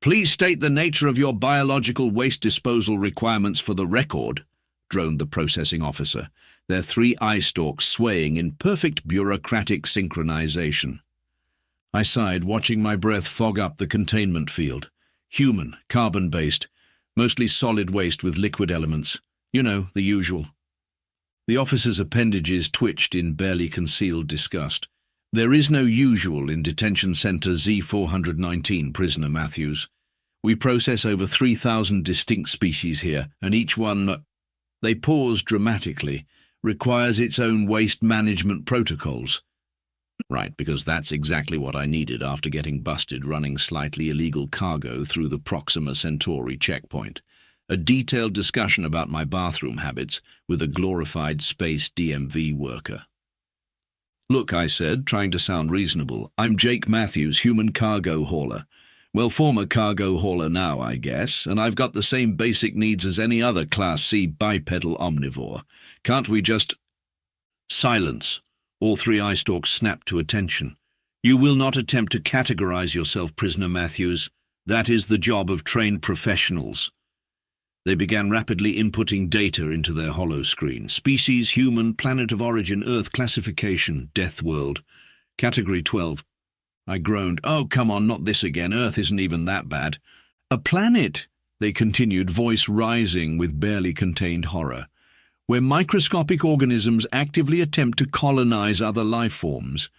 Please state the nature of your biological waste disposal requirements for the record, droned the processing officer, their 3 eye stalks swaying in perfect bureaucratic synchronization. I sighed, watching my breath fog up the containment field. Human, carbon-based, mostly solid waste with liquid elements. You know, the usual. The officer's appendages twitched in barely concealed disgust. There is no usual in Detention Center Z419, Prisoner Matthews. We process over 3,000 distinct species here, and each one, they paused dramatically, requires its own waste management protocols. Right, because that's exactly what I needed after getting busted running slightly illegal cargo through the Proxima Centauri checkpoint. A detailed discussion about my bathroom habits with a glorified space DMV worker. Look, I said, trying to sound reasonable, I'm Jake Matthews, human cargo hauler. Well, former cargo hauler now, I guess, and I've got the same basic needs as any other Class C bipedal omnivore. Can't we just... Silence. All 3 eye stalks snapped to attention. You will not attempt to categorize yourself, Prisoner Matthews. That is the job of trained professionals. They began rapidly inputting data into their holoscreen. Species, human, planet of origin, Earth, classification, Deathworld. Category 12. I groaned. Oh, come on, not this again. Earth isn't even that bad. A planet, they continued, voice rising with barely contained horror, where microscopic organisms actively attempt to colonize other life forms,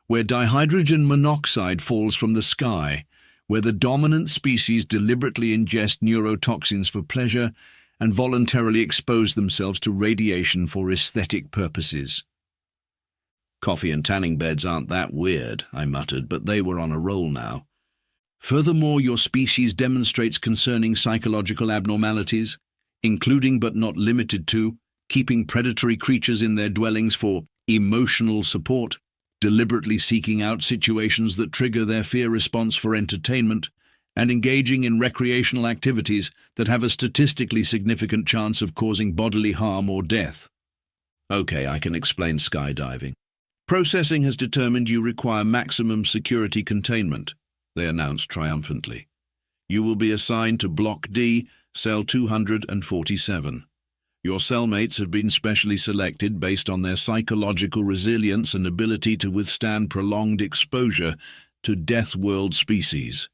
where dihydrogen monoxide falls from the sky, where the dominant species deliberately ingest neurotoxins for pleasure and voluntarily expose themselves to radiation for aesthetic purposes. Coffee and tanning beds aren't that weird, I muttered, but they were on a roll now. Furthermore, your species demonstrates concerning psychological abnormalities, including but not limited to keeping predatory creatures in their dwellings for emotional support, deliberately seeking out situations that trigger their fear response for entertainment, and engaging in recreational activities that have a statistically significant chance of causing bodily harm or death. Okay, I can explain skydiving. Processing has determined you require maximum security containment, they announced triumphantly. You will be assigned to Block D, Cell 247. Your cellmates have been specially selected based on their psychological resilience and ability to withstand prolonged exposure to Deathworld species.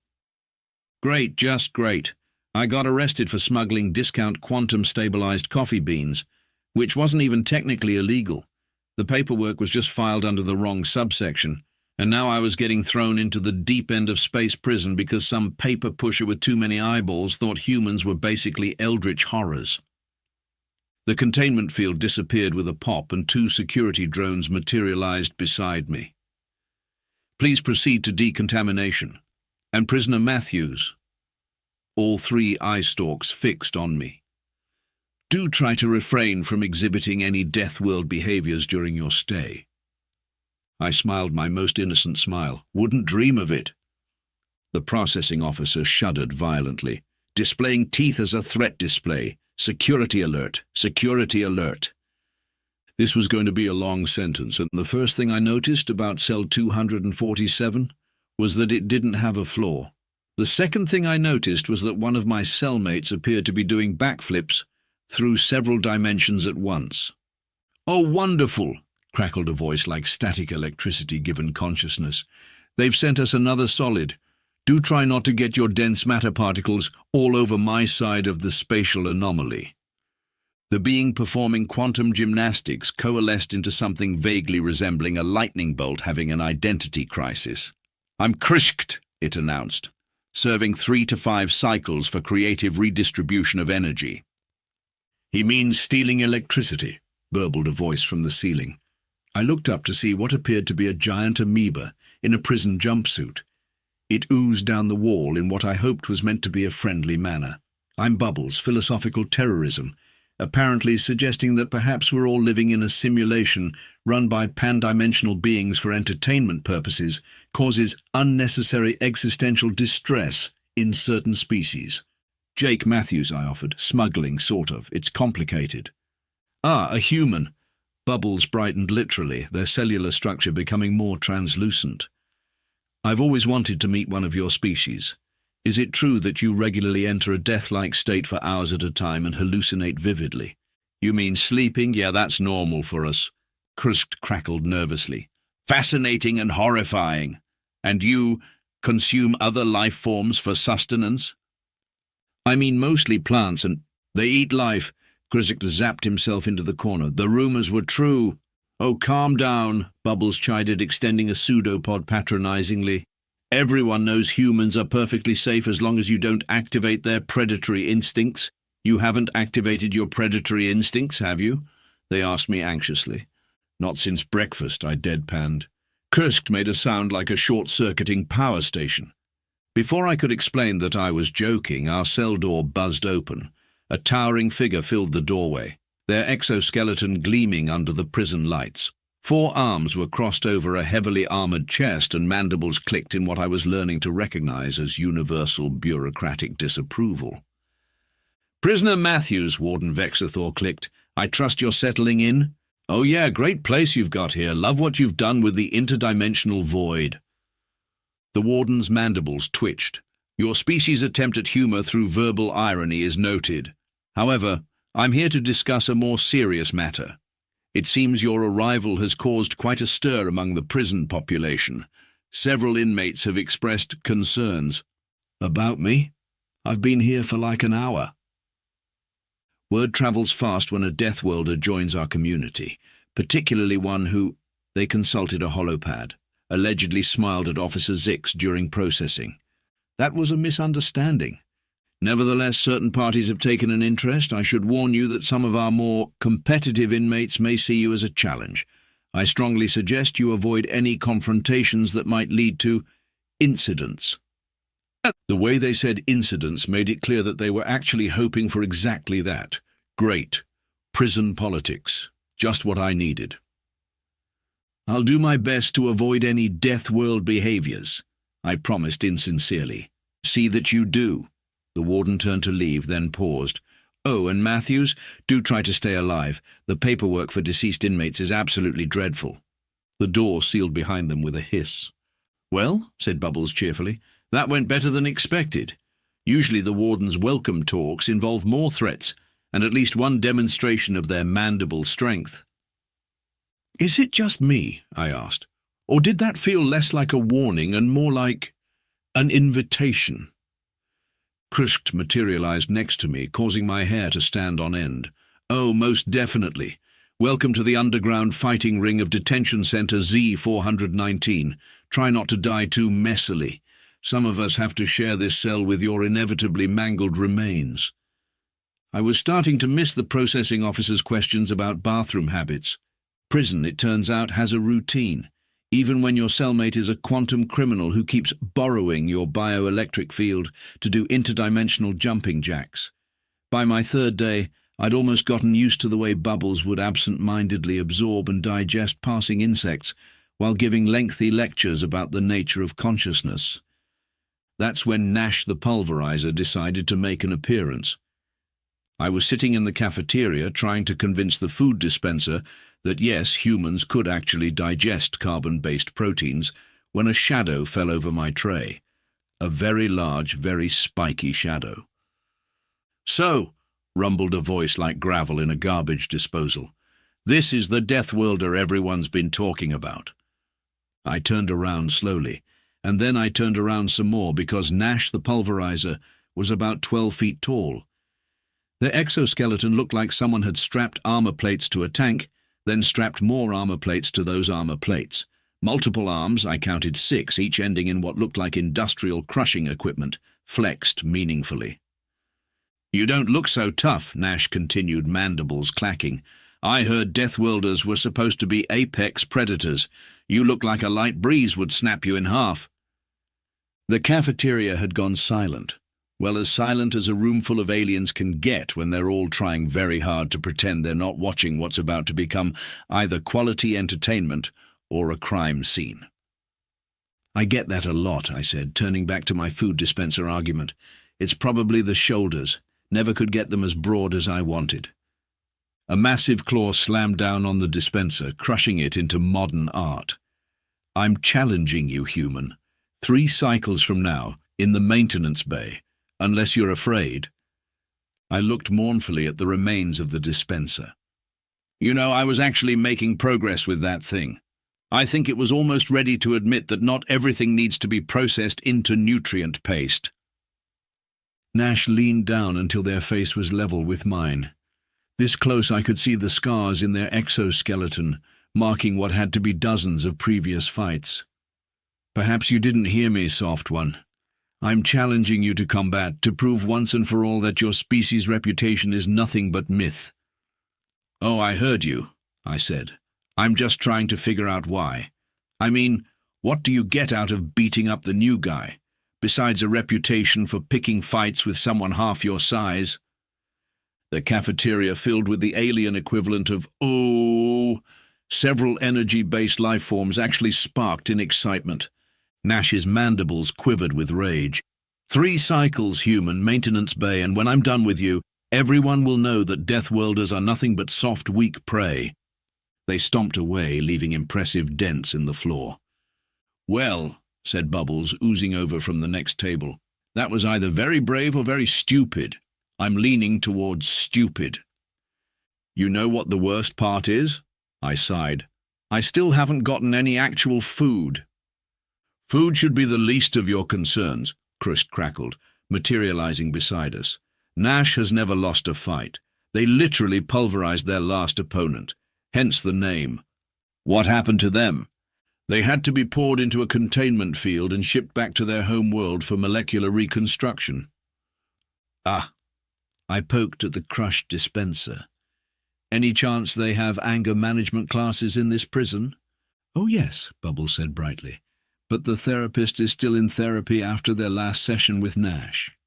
Great, just great. I got arrested for smuggling discount quantum-stabilized coffee beans, which wasn't even technically illegal. The paperwork was just filed under the wrong subsection, and now I was getting thrown into the deep end of space prison because some paper pusher with too many eyeballs thought humans were basically eldritch horrors. The containment field disappeared with a pop and 2 security drones materialized beside me. Please proceed to decontamination. And Prisoner Matthews. All 3 eye stalks fixed on me. Do try to refrain from exhibiting any Deathworld behaviors during your stay. I smiled my most innocent smile. Wouldn't dream of it. The processing officer shuddered violently, displaying teeth as a threat display. Security alert, security alert. This was going to be a long sentence, and the first thing I noticed about Cell 247 was that it didn't have a floor. The second thing I noticed was that one of my cellmates appeared to be doing backflips through several dimensions at once. Oh, wonderful, crackled a voice like static electricity given consciousness. They've sent us another solid. Do try not to get your dense matter particles all over my side of the spatial anomaly. The being performing quantum gymnastics coalesced into something vaguely resembling a lightning bolt having an identity crisis. I'm Krishkt, it announced, serving 3 to 5 cycles for creative redistribution of energy. He means stealing electricity, burbled a voice from the ceiling. I looked up to see what appeared to be a giant amoeba in a prison jumpsuit. It oozed down the wall in what I hoped was meant to be a friendly manner. I'm Bubbles, philosophical terrorism, apparently suggesting that perhaps we're all living in a simulation run by pan-dimensional beings for entertainment purposes causes unnecessary existential distress in certain species. Jake Matthews, I offered. Smuggling, sort of. It's complicated. Ah, a human. Bubbles brightened literally, their cellular structure becoming more translucent. I've always wanted to meet one of your species. Is it true that you regularly enter a death-like state for hours at a time and hallucinate vividly? You mean sleeping? Yeah, that's normal for us. Krsk crackled nervously. Fascinating and horrifying. And you consume other life forms for sustenance? I mean mostly plants, and they eat life. Krsk zapped himself into the corner. The rumors were true. Oh, calm down, Bubbles chided, extending a pseudopod patronizingly. Everyone knows humans are perfectly safe as long as you don't activate their predatory instincts. You haven't activated your predatory instincts, have you? They asked me anxiously. Not since breakfast, I deadpanned. Krsk made a sound like a short-circuiting power station. Before I could explain that I was joking, our cell door buzzed open. A towering figure filled the doorway, their exoskeleton gleaming under the prison lights. 4 arms were crossed over a heavily armored chest, and mandibles clicked in what I was learning to recognize as universal bureaucratic disapproval. "Prisoner Matthews," Warden Vexathor clicked. "I trust you're settling in?" "Oh yeah, great place you've got here. Love what you've done with the interdimensional void." The warden's mandibles twitched. "Your species' attempt at humor through verbal irony is noted. However, I'm here to discuss a more serious matter. It seems your arrival has caused quite a stir among the prison population. Several inmates have expressed concerns." "About me? I've been here for like an hour." Word travels fast when a Deathworlder joins our community, particularly one who, they consulted a holopad, allegedly smiled at Officer Zix during processing. That was a misunderstanding. Nevertheless, certain parties have taken an interest. I should warn you that some of our more competitive inmates may see you as a challenge. I strongly suggest you avoid any confrontations that might lead to incidents. The way they said incidents made it clear that they were actually hoping for exactly that. Great. Prison politics. Just what I needed. "I'll do my best to avoid any Deathworld behaviors," I promised insincerely. "See that you do." The warden turned to leave, then paused. "Oh, and Matthews, do try to stay alive. The paperwork for deceased inmates is absolutely dreadful." The door sealed behind them with a hiss. "Well," said Bubbles cheerfully, "that went better than expected. Usually the warden's welcome talks involve more threats, and at least one demonstration of their mandible strength." "Is it just me?" I asked. "Or did that feel less like a warning and more like an invitation?" Krsk materialized next to me, causing my hair to stand on end. "Oh, most definitely. Welcome to the underground fighting ring of Detention Center Z-419. Try not to die too messily. Some of us have to share this cell with your inevitably mangled remains." I was starting to miss the processing officer's questions about bathroom habits. Prison, it turns out, has a routine, even when your cellmate is a quantum criminal who keeps borrowing your bioelectric field to do interdimensional jumping jacks. By my 3rd day, I'd almost gotten used to the way Bubbles would absent-mindedly absorb and digest passing insects while giving lengthy lectures about the nature of consciousness. That's when Nash the pulverizer decided to make an appearance. I was sitting in the cafeteria trying to convince the food dispenser that yes, humans could actually digest carbon-based proteins, when a shadow fell over my tray. A very large, very spiky shadow. "So," rumbled a voice like gravel in a garbage disposal, "this is the Deathworlder everyone's been talking about." I turned around slowly, and then I turned around some more because Nash the pulverizer was about 12 feet tall. Their exoskeleton looked like someone had strapped armor plates to a tank, then strapped more armor plates to those armor plates. Multiple arms, I counted 6, each ending in what looked like industrial crushing equipment, flexed meaningfully. "You don't look so tough," Nash continued, mandibles clacking. "I heard Deathworlders were supposed to be apex predators. You look like a light breeze would snap you in half." The cafeteria had gone silent. Well, as silent as a room full of aliens can get when they're all trying very hard to pretend they're not watching what's about to become either quality entertainment or a crime scene. "I get that a lot," I said, turning back to my food dispenser argument. "It's probably the shoulders. Never could get them as broad as I wanted." A massive claw slammed down on the dispenser, crushing it into modern art. "I'm challenging you, human. 3 cycles from now, In the maintenance bay, unless you're afraid. I looked mournfully at the remains of the dispenser. You know, I was actually making progress with that thing. I think it was almost ready to admit that not everything needs to be processed into nutrient paste. Nash leaned down until their face was level with mine. This close I could see the scars in their exoskeleton, marking what had to be dozens of previous fights. Perhaps you didn't hear me, soft one. I'm challenging you to combat, to prove once and for all that your species' reputation is nothing but myth. Oh, I heard you, I said. I'm just trying to figure out why. I mean, what do you get out of beating up the new guy, besides a reputation for picking fights with someone half your size? The cafeteria filled with the alien equivalent of, oh, several energy-based life forms actually sparked in excitement. Nash's mandibles quivered with rage. 3 cycles, human, maintenance bay, and when I'm done with you, everyone will know that Deathworlders are nothing but soft, weak prey. They stomped away, leaving impressive dents in the floor. Well, said Bubbles, oozing over from the next table, that was either very brave or very stupid. I'm leaning towards stupid. You know what the worst part is? I sighed. I still haven't gotten any actual food. Food should be the least of your concerns, Krust crackled, materializing beside us. Nash has never lost a fight. They literally pulverized their last opponent, hence the name. What happened to them? They had to be poured into a containment field and shipped back to their home world for molecular reconstruction. Ah, I poked at the crushed dispenser. Any chance they have anger management classes in this prison? Oh yes, Bubbles said brightly. But the therapist is still in therapy after their last session with Nash.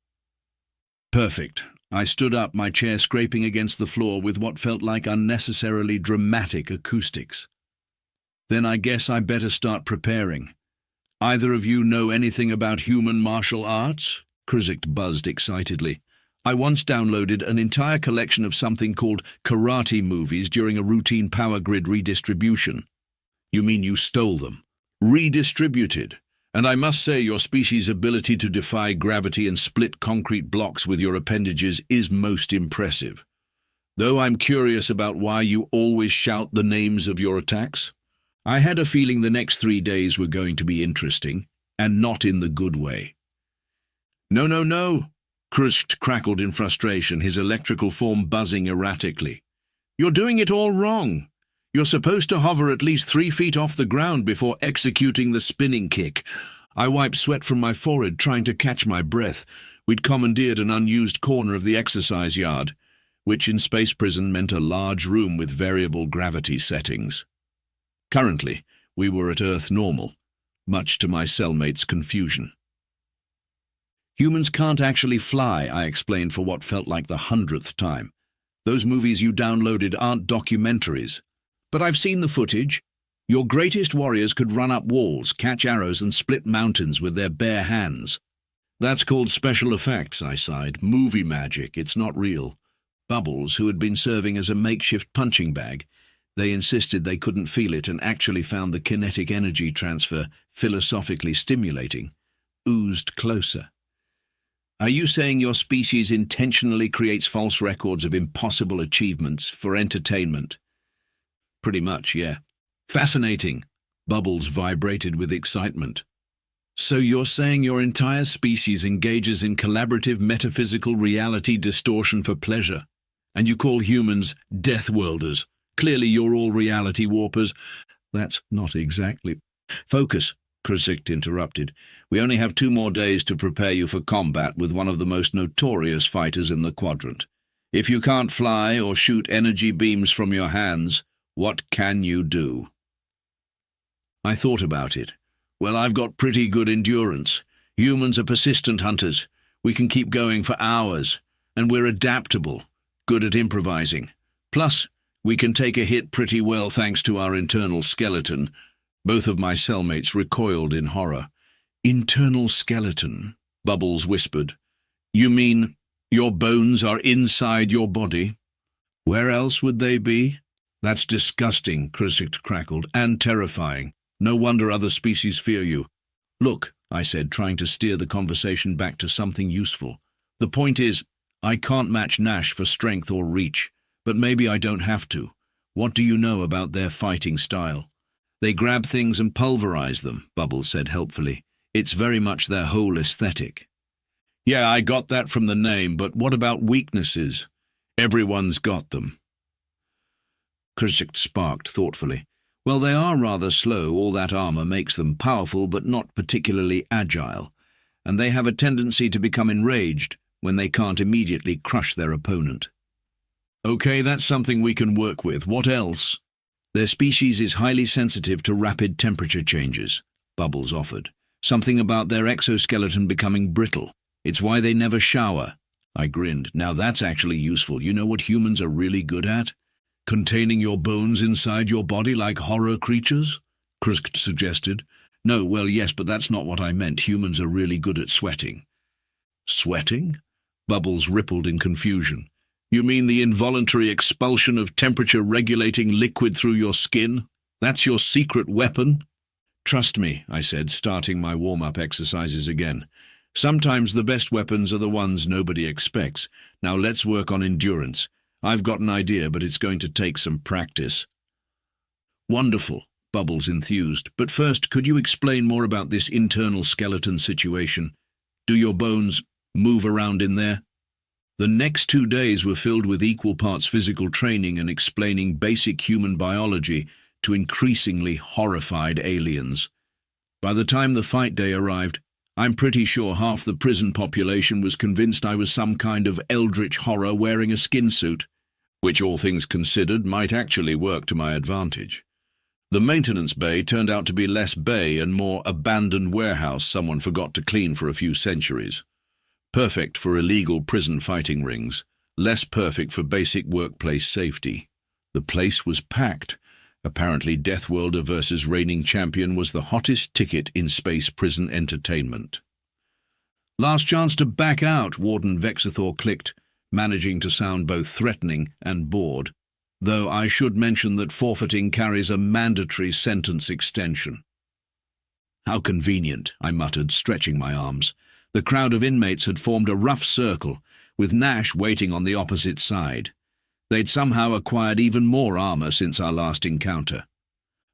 Perfect. I stood up, my chair scraping against the floor with what felt like unnecessarily dramatic acoustics. Then I guess I better start preparing. Either of you know anything about human martial arts? Krust buzzed excitedly. I once downloaded an entire collection of something called karate movies during a routine power grid redistribution. You mean you stole them? Redistributed. And I must say your species' ability to defy gravity and split concrete blocks with your appendages is most impressive. Though I'm curious about why you always shout the names of your attacks. I had a feeling the next 3 days were going to be interesting, and not in the good way. No, no, no, Krust crackled in frustration, his electrical form buzzing erratically. You're doing it all wrong. You're supposed to hover at least 3 feet off the ground before executing the spinning kick. I wiped sweat from my forehead, trying to catch my breath. We'd commandeered an unused corner of the exercise yard, which in space prison meant a large room with variable gravity settings. Currently, we were at Earth normal, much to my cellmate's confusion. Humans can't actually fly, I explained for what felt like the 100th time. Those movies you downloaded aren't documentaries. But I've seen the footage. Your greatest warriors could run up walls, catch arrows, and split mountains with their bare hands. That's called special effects, I sighed. Movie magic, it's not real. Bubbles, who had been serving as a makeshift punching bag, they insisted they couldn't feel it and actually found the kinetic energy transfer philosophically stimulating, oozed closer. Are you saying your species intentionally creates false records of impossible achievements for entertainment? Pretty much, yeah. Fascinating. Bubbles vibrated with excitement. So you're saying your entire species engages in collaborative metaphysical reality distortion for pleasure, and you call humans Deathworlders? Clearly you're all reality warpers. That's not exactly... Focus, Krust interrupted. We only have 2 more days to prepare you for combat with one of the most notorious fighters in the quadrant. If you can't fly or shoot energy beams from your hands, what can you do? I thought about it. Well, I've got pretty good endurance. Humans are persistent hunters. We can keep going for hours. And we're adaptable, good at improvising. Plus, we can take a hit pretty well thanks to our internal skeleton. Both of my cellmates recoiled in horror. Internal skeleton, Bubbles whispered. You mean your bones are inside your body? Where else would they be? That's disgusting, Krust crackled, and terrifying. No wonder other species fear you. Look, I said, trying to steer the conversation back to something useful. The point is, I can't match Nash for strength or reach, but maybe I don't have to. What do you know about their fighting style? They grab things and pulverize them, Bubbles said helpfully. It's very much their whole aesthetic. Yeah, I got that from the name, but what about weaknesses? Everyone's got them. Krzyk sparked thoughtfully. Well, they are rather slow. All that armor makes them powerful but not particularly agile, and they have a tendency to become enraged when they can't immediately crush their opponent. Okay, that's something we can work with. What else? Their species is highly sensitive to rapid temperature changes, Bubbles offered. Something about their exoskeleton becoming brittle. It's why they never shower. I grinned. Now that's actually useful. You know what humans are really good at? Containing your bones inside your body like horror creatures? Krzyk suggested. No, well, yes, but that's not what I meant. Humans are really good at sweating. Sweating? Bubbles rippled in confusion. You mean the involuntary expulsion of temperature-regulating liquid through your skin? That's your secret weapon? Trust me, I said, starting my warm-up exercises again. Sometimes the best weapons are the ones nobody expects. Now let's work on endurance. I've got an idea, but it's going to take some practice. Wonderful, Bubbles enthused. But first, could you explain more about this internal skeleton situation? Do your bones move around in there? The next 2 days were filled with equal parts physical training and explaining basic human biology to increasingly horrified aliens. By the time the fight day arrived, I'm pretty sure half the prison population was convinced I was some kind of eldritch horror wearing a skin suit, which all things considered might actually work to my advantage. The maintenance bay turned out to be less bay and more abandoned warehouse someone forgot to clean for a few centuries. Perfect for illegal prison fighting rings, less perfect for basic workplace safety. The place was packed. Apparently Deathworlder versus reigning champion was the hottest ticket in space prison entertainment. Last chance to back out, Warden Vexathor clicked, managing to sound both threatening and bored, though I should mention that forfeiting carries a mandatory sentence extension. How convenient, I muttered, stretching my arms. The crowd of inmates had formed a rough circle, with Nash waiting on the opposite side. They'd somehow acquired even more armor since our last encounter.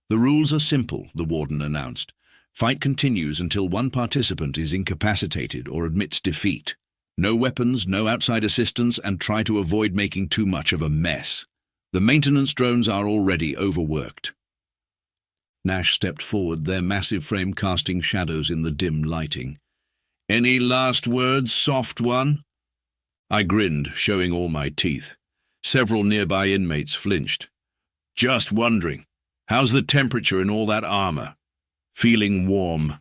The rules are simple, the warden announced. Fight continues until one participant is incapacitated or admits defeat. No weapons, no outside assistance, and try to avoid making too much of a mess. The maintenance drones are already overworked. Nash stepped forward, their massive frame casting shadows in the dim lighting. Any last words, soft one? I grinned, showing all my teeth. Several nearby inmates flinched. Just wondering, how's the temperature in all that armor? Feeling warm.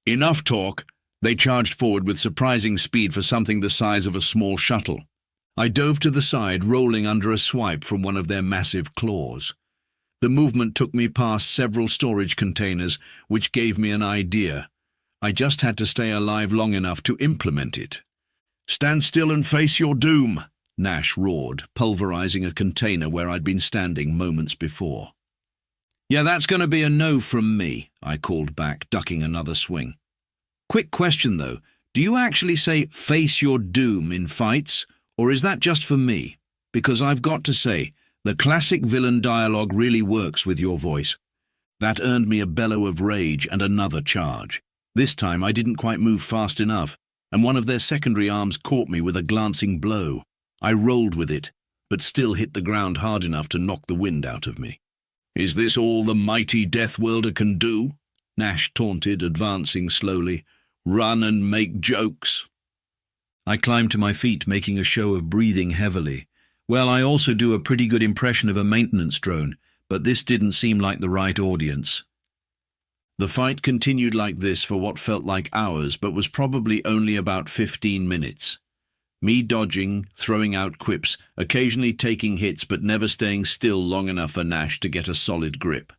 Enough talk. They charged forward with surprising speed for something the size of a small shuttle. I dove to the side, rolling under a swipe from one of their massive claws. The movement took me past several storage containers, which gave me an idea. I just had to stay alive long enough to implement it. Stand still and face your doom, Nash roared, pulverizing a container where I'd been standing moments before. Yeah, that's going to be a no from me, I called back, ducking another swing. Quick question, though. Do you actually say face your doom in fights, or is that just for me? Because I've got to say, the classic villain dialogue really works with your voice. That earned me a bellow of rage and another charge. This time I didn't quite move fast enough, and one of their secondary arms caught me with a glancing blow. I rolled with it, but still hit the ground hard enough to knock the wind out of me. Is this all the mighty Deathworlder can do? Nash taunted, advancing slowly. Run and make jokes. I climbed to my feet, making a show of breathing heavily. Well, I also do a pretty good impression of a maintenance drone, but this didn't seem like the right audience. The fight continued like this for what felt like hours, but was probably only about 15 minutes. Me dodging, throwing out quips, occasionally taking hits but never staying still long enough for Nash to get a solid grip.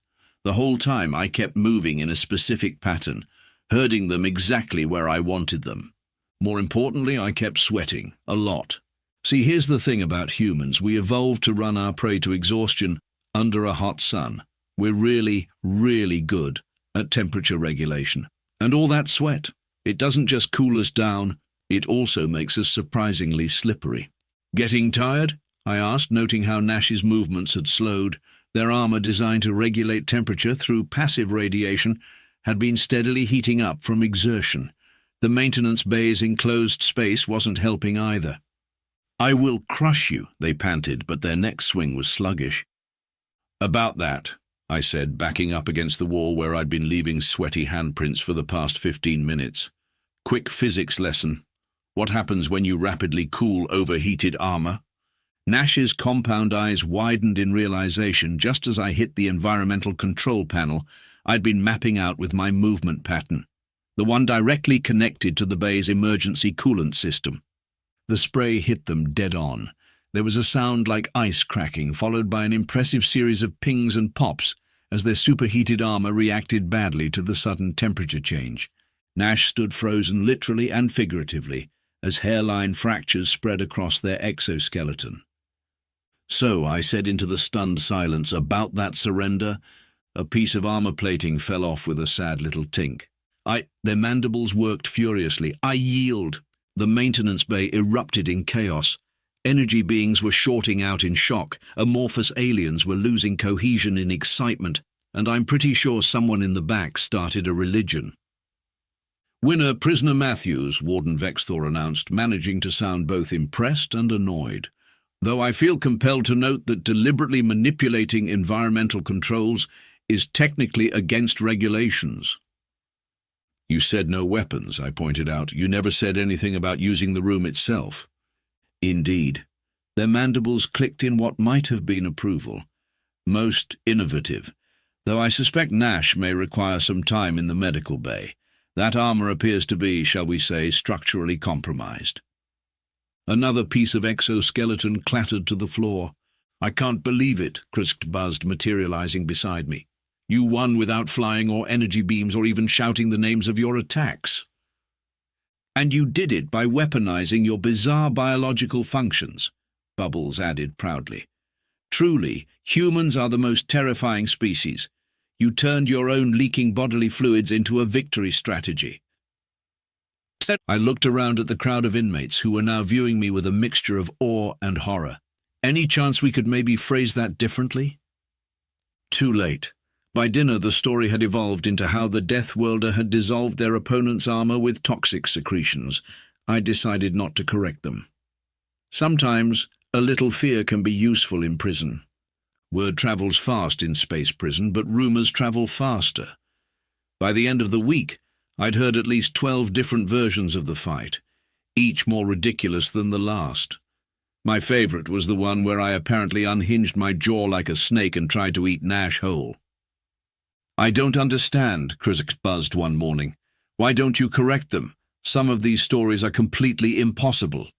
The whole time I kept moving in a specific pattern, herding them exactly where I wanted them. More importantly, I kept sweating, a lot. See, here's the thing about humans. We evolved to run our prey to exhaustion under a hot sun. We're really, really good at temperature regulation. And all that sweat. It doesn't just cool us down, it also makes us surprisingly slippery. Getting tired? I asked, noting how Nash's movements had slowed. Their armor, designed to regulate temperature through passive radiation, had been steadily heating up from exertion. The maintenance bay's enclosed space wasn't helping either. "I will crush you," they panted, but their next swing was sluggish. "About that," I said, backing up against the wall where I'd been leaving sweaty handprints for the past 15 minutes. "Quick physics lesson. What happens when you rapidly cool overheated armor?" Nash's compound eyes widened in realization just as I hit the environmental control panel I'd been mapping out with my movement pattern, the one directly connected to the bay's emergency coolant system. The spray hit them dead on. There was a sound like ice cracking, followed by an impressive series of pings and pops as their superheated armor reacted badly to the sudden temperature change. Nash stood frozen literally and figuratively as hairline fractures spread across their exoskeleton. "So," I said into the stunned silence, "about that surrender?" A piece of armor plating fell off with a sad little tink. Their mandibles worked furiously. "I yield." The maintenance bay erupted in chaos. Energy beings were shorting out in shock, amorphous aliens were losing cohesion in excitement, and I'm pretty sure someone in the back started a religion. "Winner, Prisoner Matthews," Warden Vexthor announced, managing to sound both impressed and annoyed. "Though I feel compelled to note that deliberately manipulating environmental controls is technically against regulations." "You said no weapons," I pointed out. "You never said anything about using the room itself." "Indeed." Their mandibles clicked in what might have been approval. "Most innovative. Though I suspect Nash may require some time in the medical bay. That armor appears to be, shall we say, structurally compromised." Another piece of exoskeleton clattered to the floor. "I can't believe it," Krisk buzzed, materializing beside me. "You won without flying or energy beams or even shouting the names of your attacks. And you did it by weaponizing your bizarre biological functions," Bubbles added proudly. "Truly, humans are the most terrifying species. You turned your own leaking bodily fluids into a victory strategy." I looked around at the crowd of inmates who were now viewing me with a mixture of awe and horror. Any chance we could maybe phrase that differently? Too late. By dinner, the story had evolved into how the Deathworlder had dissolved their opponent's armor with toxic secretions. I decided not to correct them. Sometimes, a little fear can be useful in prison. Word travels fast in space prison, but rumors travel faster. By the end of the week, I'd heard at least 12 different versions of the fight, each more ridiculous than the last. My favorite was the one where I apparently unhinged my jaw like a snake and tried to eat Nash whole. "I don't understand," Krisk buzzed one morning. "Why don't you correct them? Some of these stories are completely impossible."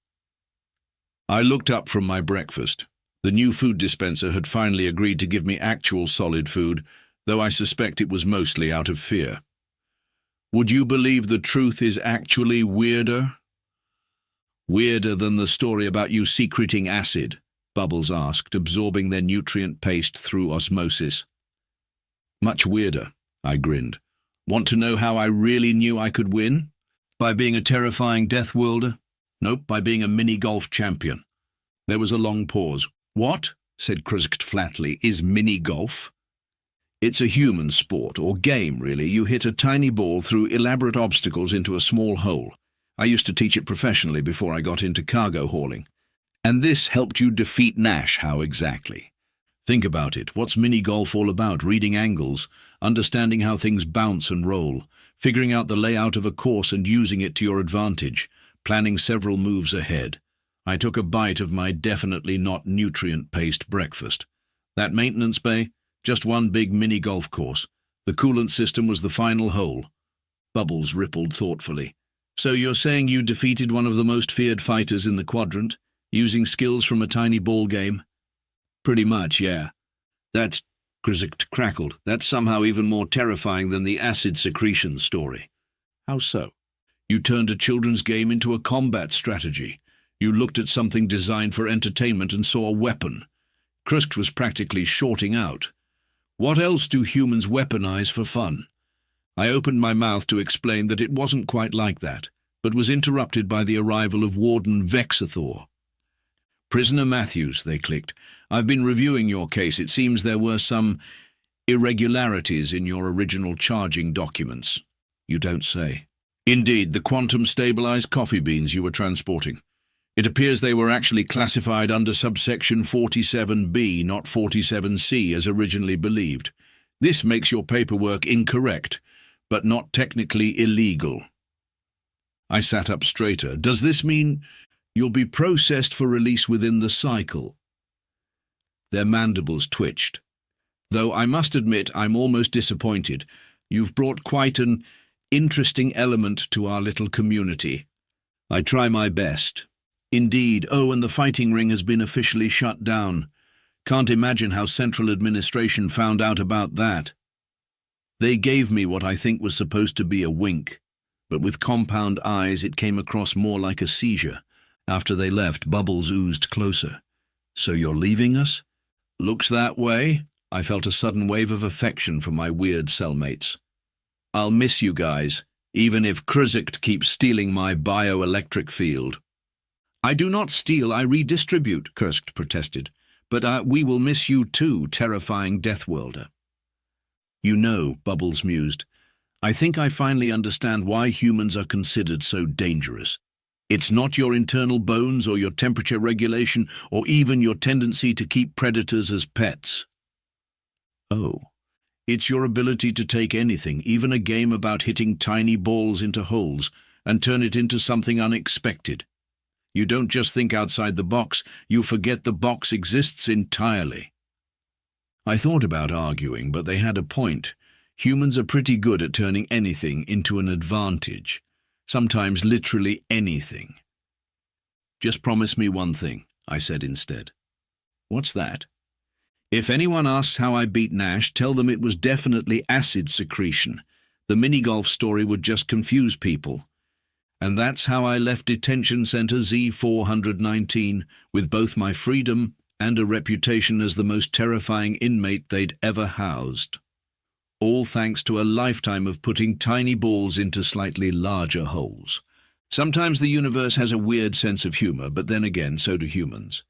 I looked up from my breakfast. The new food dispenser had finally agreed to give me actual solid food, though I suspect it was mostly out of fear. "Would you believe the truth is actually weirder?" "Weirder than the story about you secreting acid?" Bubbles asked, absorbing their nutrient paste through osmosis. "Much weirder," I grinned. "Want to know how I really knew I could win? By being a terrifying Deathworlder? Nope, by being a mini-golf champion." There was a long pause. "What?" said Krisk flatly. "Is mini-golf?" "It's a human sport, or game, really. You hit a tiny ball through elaborate obstacles into a small hole. I used to teach it professionally before I got into cargo hauling. And this helped you defeat Nash, how exactly? Think about it. What's mini-golf all about? Reading angles, understanding how things bounce and roll, figuring out the layout of a course and using it to your advantage, planning several moves ahead." I took a bite of my definitely not nutrient-paced breakfast. That maintenance bay? Just one big mini-golf course. The coolant system was the final hole. Bubbles rippled thoughtfully. "So you're saying you defeated one of the most feared fighters in the quadrant, using skills from a tiny ball game?" "Pretty much, yeah." "That's," Krizik crackled, "that's somehow even more terrifying than the acid secretion story." "How so?" "You turned a children's game into a combat strategy. You looked at something designed for entertainment and saw a weapon. Krisk was practically shorting out. What else do humans weaponize for fun? I opened my mouth to explain that it wasn't quite like that, but was interrupted by the arrival of Warden Vexathor. "Prisoner Matthews," they clicked. "I've been reviewing your case. It seems there were some irregularities in your original charging documents." "You don't say." "Indeed, the quantum-stabilized coffee beans you were transporting. It appears they were actually classified under subsection 47B, not 47C, as originally believed. This makes your paperwork incorrect, but not technically illegal." I sat up straighter. "Does this mean you'll be processed for release within the cycle?" Their mandibles twitched. "Though I must admit I'm almost disappointed. You've brought quite an interesting element to our little community." "I try my best." "Indeed. Oh, and the fighting ring has been officially shut down. Can't imagine how Central Administration found out about that." They gave me what I think was supposed to be a wink, but with compound eyes it came across more like a seizure. After they left, bubbles oozed closer. "So you're leaving us?" "Looks that way." I felt a sudden wave of affection for my weird cellmates. "I'll miss you guys, even if Krzykt keeps stealing my bioelectric field." "I do not steal, I redistribute," Krzykt protested. "But we will miss you too, terrifying Deathworlder." "You know," Bubbles mused, "I think I finally understand why humans are considered so dangerous. It's not your internal bones or your temperature regulation or even your tendency to keep predators as pets. Oh, it's your ability to take anything, even a game about hitting tiny balls into holes, and turn it into something unexpected. You don't just think outside the box, you forget the box exists entirely." I thought about arguing, but they had a point. Humans are pretty good at turning anything into an advantage. Sometimes literally anything. "Just promise me one thing," I said instead. "What's that?" "If anyone asks how I beat Nash, tell them it was definitely acid secretion. The mini-golf story would just confuse people. And that's how I left Detention Center Z419, with both my freedom and a reputation as the most terrifying inmate they'd ever housed. All thanks to a lifetime of putting tiny balls into slightly larger holes. Sometimes the universe has a weird sense of humor, but then again, so do humans.